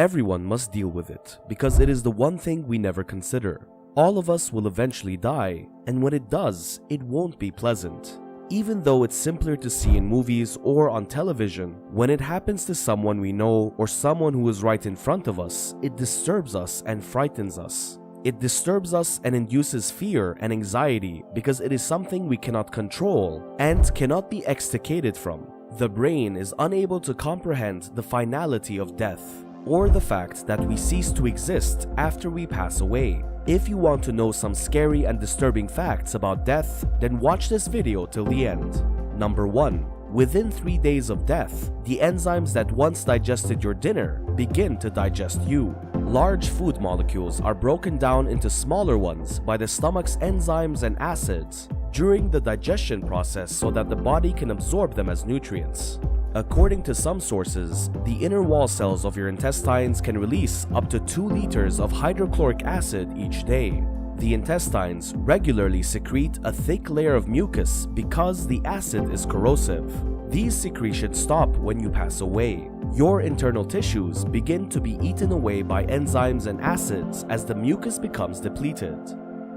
Everyone must deal with it because it is the one thing we never consider. All of us will eventually die, and when it does, it won't be pleasant. Even though it's simpler to see in movies or on television, when it happens to someone we know or someone who is right in front of us, it disturbs us and frightens us. It disturbs us and induces fear and anxiety because it is something we cannot control and cannot be extricated from. The brain is unable to comprehend the finality of death or the fact that we cease to exist after we pass away. If you want to know some scary and disturbing facts about death, then watch this video till the end. Number 1. Within 3 days of death, the enzymes that once digested your dinner begin to digest you. Large food molecules are broken down into smaller ones by the stomach's enzymes and acids during the digestion process so that the body can absorb them as nutrients. According to some sources, the inner wall cells of your intestines can release up to 2 liters of hydrochloric acid each day. The intestines regularly secrete a thick layer of mucus because the acid is corrosive. These secretions stop when you pass away. Your internal tissues begin to be eaten away by enzymes and acids as the mucus becomes depleted.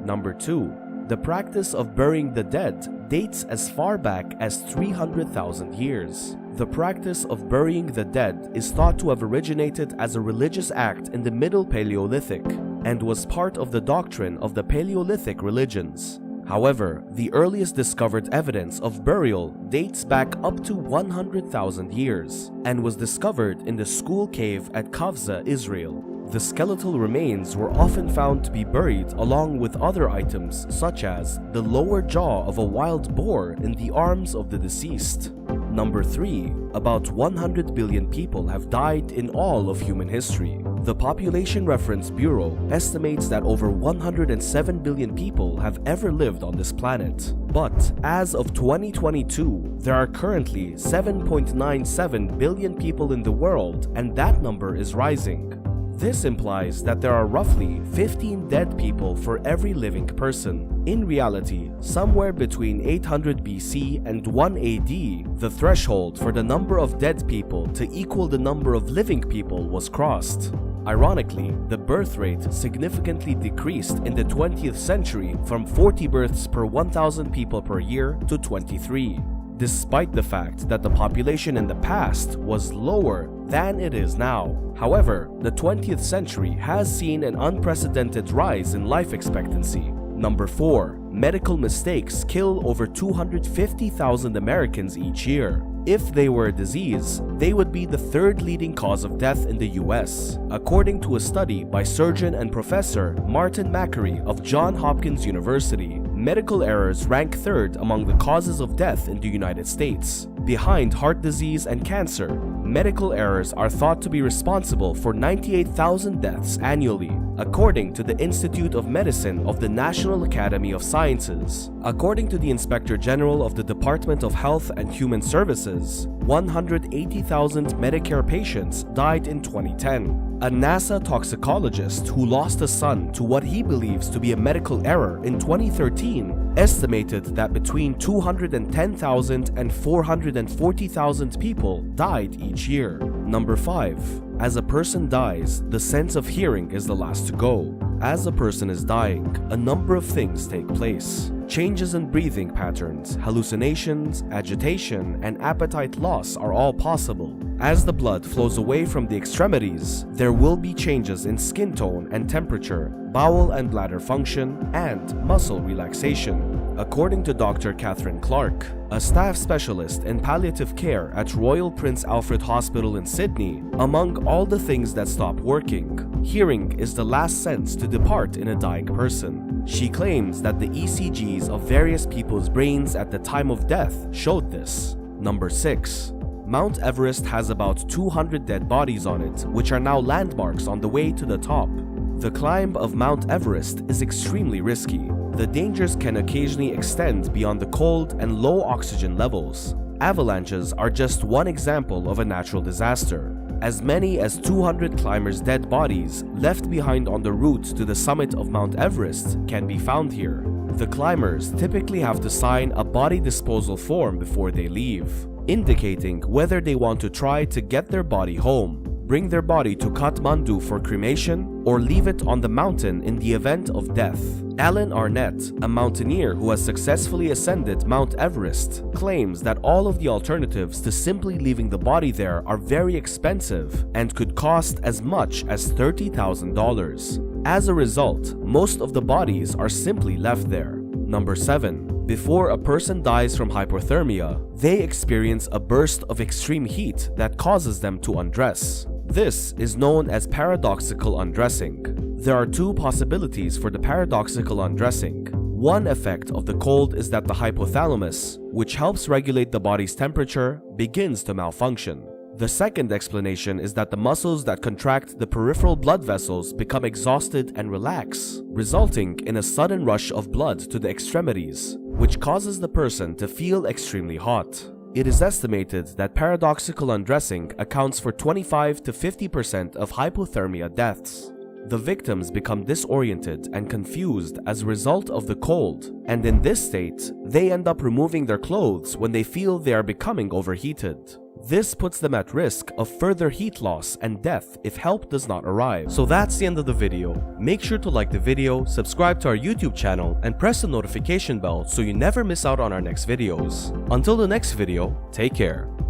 Number 2. The practice of burying the dead dates as far back as 300,000 years. The practice of burying the dead is thought to have originated as a religious act in the Middle Paleolithic and was part of the doctrine of the Paleolithic religions. However, the earliest discovered evidence of burial dates back up to 100,000 years and was discovered in the School Cave at Kafza, Israel. The skeletal remains were often found to be buried along with other items such as the lower jaw of a wild boar in the arms of the deceased. Number 3. About 100 billion people have died in all of human history. The Population Reference Bureau estimates that over 107 billion people have ever lived on this planet. But as of 2022, there are currently 7.97 billion people in the world, and that number is rising. This implies that there are roughly 15 dead people for every living person. In reality, somewhere between 800 BC and 1 AD, the threshold for the number of dead people to equal the number of living people was crossed. Ironically, the birth rate significantly decreased in the 20th century from 40 births per 1,000 people per year to 23. Despite the fact that the population in the past was lower than it is now. However, the 20th century has seen an unprecedented rise in life expectancy. Number 4. Medical mistakes kill over 250,000 Americans each year. If they were a disease, they would be the 3rd leading cause of death in the US, according to a study by surgeon and professor Martin Makary of Johns Hopkins University. Medical errors rank 3rd among the causes of death in the United States. Behind heart disease and cancer, medical errors are thought to be responsible for 98,000 deaths annually, according to the Institute of Medicine of the National Academy of Sciences. According to the Inspector General of the Department of Health and Human Services, 180,000 Medicare patients died in 2010. A NASA toxicologist who lost a son to what he believes to be a medical error in 2013 estimated that between 210,000 and 440,000 people died each year. Number 5. As a person dies, the sense of hearing is the last to go. As a person is dying, a number of things take place. Changes in breathing patterns, hallucinations, agitation, and appetite loss are all possible. As the blood flows away from the extremities, there will be changes in skin tone and temperature, bowel and bladder function, and muscle relaxation. According to Dr. Catherine Clark, a staff specialist in palliative care at Royal Prince Alfred Hospital in Sydney, among all the things that stop working, hearing is the last sense to depart in a dying person. She claims that the ECGs of various people's brains at the time of death showed this. Number 6. Mount Everest has about 200 dead bodies on it, which are now landmarks on the way to the top. The climb of Mount Everest is extremely risky. The dangers can occasionally extend beyond the cold and low oxygen levels. Avalanches are just one example of a natural disaster. As many as 200 climbers' dead bodies left behind on the route to the summit of Mount Everest can be found here. The climbers typically have to sign a body disposal form before they leave, indicating whether they want to try to get their body home, bring their body to Kathmandu for cremation or leave it on the mountain in the event of death. Alan Arnett, a mountaineer who has successfully ascended Mount Everest, claims that all of the alternatives to simply leaving the body there are very expensive and could cost as much as $30,000. As a result, most of the bodies are simply left there. Number 7. Before a person dies from hypothermia, they experience a burst of extreme heat that causes them to undress. This is known as paradoxical undressing. There are two possibilities for the paradoxical undressing. One effect of the cold is that the hypothalamus, which helps regulate the body's temperature, begins to malfunction. The second explanation is that the muscles that contract the peripheral blood vessels become exhausted and relax, resulting in a sudden rush of blood to the extremities, which causes the person to feel extremely hot. It is estimated that paradoxical undressing accounts for 25 to 50% of hypothermia deaths. The victims become disoriented and confused as a result of the cold, and in this state, they end up removing their clothes when they feel they are becoming overheated. This puts them at risk of further heat loss and death if help does not arrive. So that's the end of the video. Make sure to like the video, subscribe to our YouTube channel, and press the notification bell so you never miss out on our next videos. Until the next video, take care.